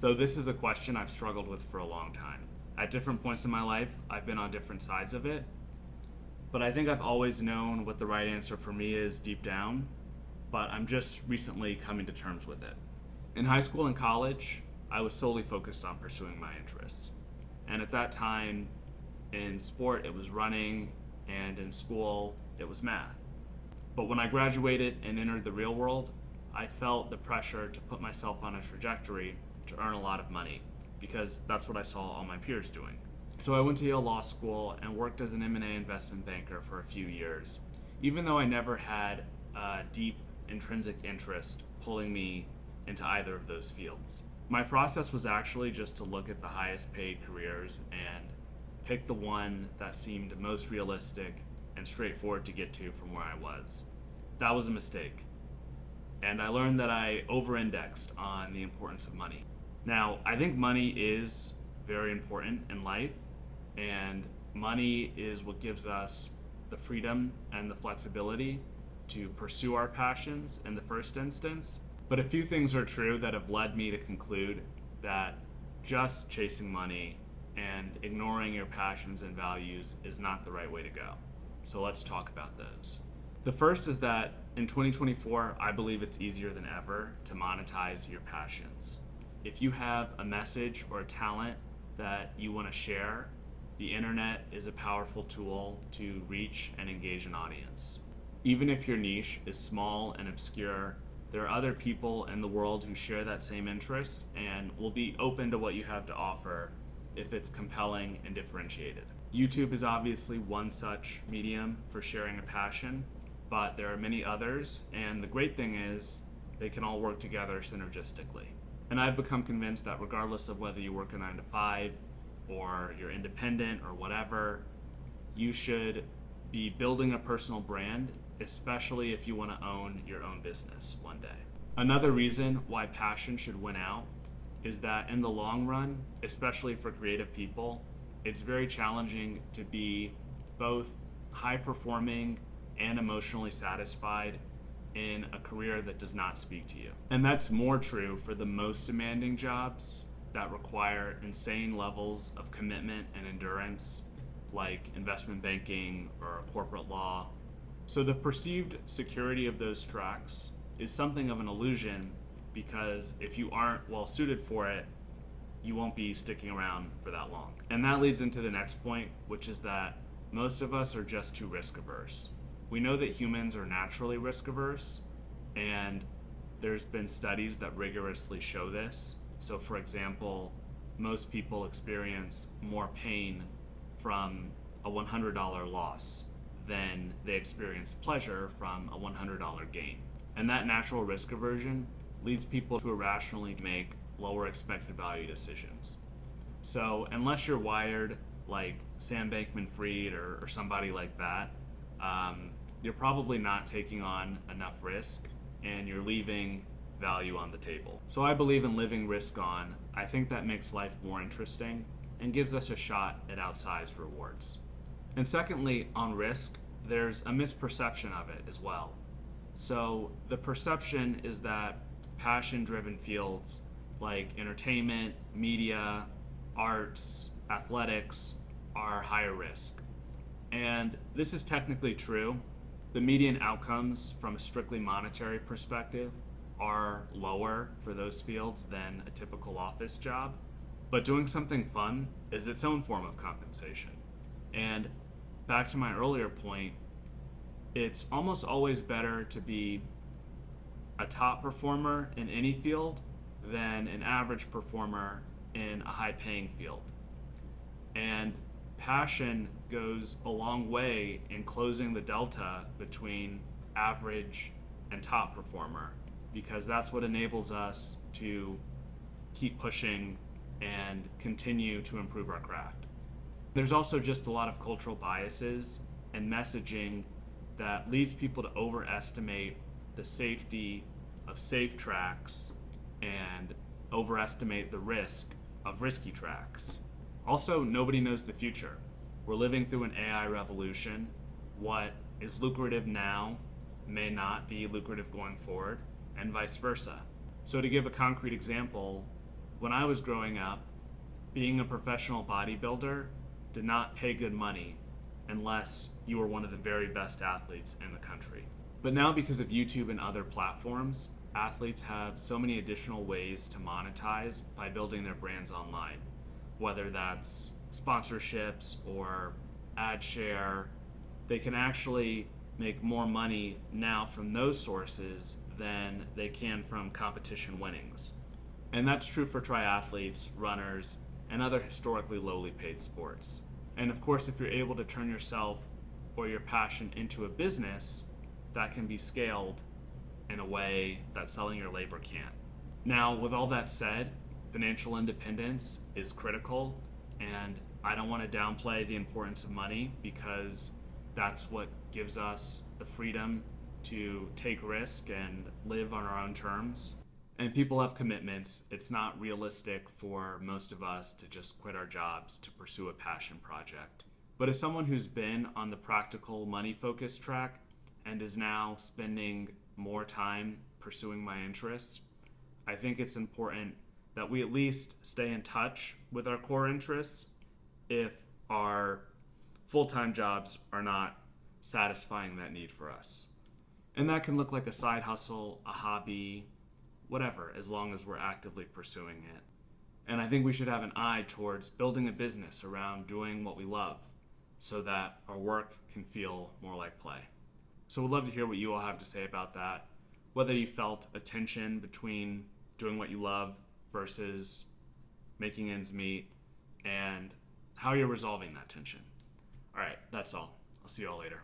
So this is a question I've struggled with for a long time. At different points in my life, I've been on different sides of it, but I think I've always known what the right answer for me is deep down, but I'm just recently coming to terms with it. In high school and college, I was solely focused on pursuing my interests. And at that time, in sport, it was running, and in school, it was math. But when I graduated and entered the real world, I felt the pressure to put myself on a trajectory to earn a lot of money because that's what I saw all my peers doing. So I went to Yale Law School and worked as an M&A investment banker for a few years, even though I never had a deep intrinsic interest pulling me into either of those fields. My process was actually just to look at the highest paid careers and pick the one that seemed most realistic and straightforward to get to from where I was. That was a mistake. And I learned that I over-indexed on the importance of money. Now, I think money is very important in life, and money is what gives us the freedom and the flexibility to pursue our passions in the first instance. But a few things are true that have led me to conclude that just chasing money and ignoring your passions and values is not the right way to go. So let's talk about those. The first is that in 2024, I believe it's easier than ever to monetize your passions. If you have a message or a talent that you want to share, the internet is a powerful tool to reach and engage an audience. Even if your niche is small and obscure, there are other people in the world who share that same interest and will be open to what you have to offer if it's compelling and differentiated. YouTube is obviously one such medium for sharing a passion, but there are many others, and the great thing is they can all work together synergistically. And I've become convinced that regardless of whether you work a 9 to 5 or you're independent or whatever, you should be building a personal brand, especially if you want to own your own business one day. Another reason why passion should win out is that in the long run, especially for creative people, it's very challenging to be both high performing and emotionally satisfied in a career that does not speak to you. And that's more true for the most demanding jobs that require insane levels of commitment and endurance, like investment banking or corporate law. So the perceived security of those tracks is something of an illusion because if you aren't well suited for it, you won't be sticking around for that long. And that leads into the next point, which is that most of us are just too risk averse. We know that humans are naturally risk averse, and there's been studies that rigorously show this. So for example, most people experience more pain from a $100 loss than they experience pleasure from a $100 gain. And that natural risk aversion leads people to irrationally make lower expected value decisions. So unless you're wired like Sam Bankman-Fried or somebody like that, you're probably not taking on enough risk and you're leaving value on the table. So I believe in living risk on. I think that makes life more interesting and gives us a shot at outsized rewards. And secondly, on risk, there's a misperception of it as well. So the perception is that passion-driven fields like entertainment, media, arts, athletics are higher risk. And this is technically true. The median outcomes from a strictly monetary perspective are lower for those fields than a typical office job. But doing something fun is its own form of compensation. And back to my earlier point, it's almost always better to be a top performer in any field than an average performer in a high-paying field. And passion goes a long way in closing the delta between average and top performer, because that's what enables us to keep pushing and continue to improve our craft. There's also just a lot of cultural biases and messaging that leads people to overestimate the safety of safe tracks and overestimate the risk of risky tracks. Also, nobody knows the future. We're living through an AI revolution. What is lucrative now may not be lucrative going forward, and vice versa. So to give a concrete example, when I was growing up, being a professional bodybuilder did not pay good money unless you were one of the very best athletes in the country. But now, because of YouTube and other platforms, athletes have so many additional ways to monetize by building their brands online, whether that's sponsorships or ad share. They can actually make more money now from those sources than they can from competition winnings. And that's true for triathletes, runners, and other historically lowly paid sports. And of course, if you're able to turn yourself or your passion into a business, that can be scaled in a way that selling your labor can't. Now, with all that said, financial independence is critical, and I don't want to downplay the importance of money because that's what gives us the freedom to take risk and live on our own terms. And people have commitments. It's not realistic for most of us to just quit our jobs to pursue a passion project. But as someone who's been on the practical money-focused track and is now spending more time pursuing my interests, I think it's important that we at least stay in touch with our core interests if our full-time jobs are not satisfying that need for us. And that can look like a side hustle, a hobby, whatever, as long as we're actively pursuing it. And I think we should have an eye towards building a business around doing what we love so that our work can feel more like play. So we'd love to hear what you all have to say about that, whether you felt a tension between doing what you love versus making ends meet, and how you're resolving that tension. All right, that's all. I'll see you all later.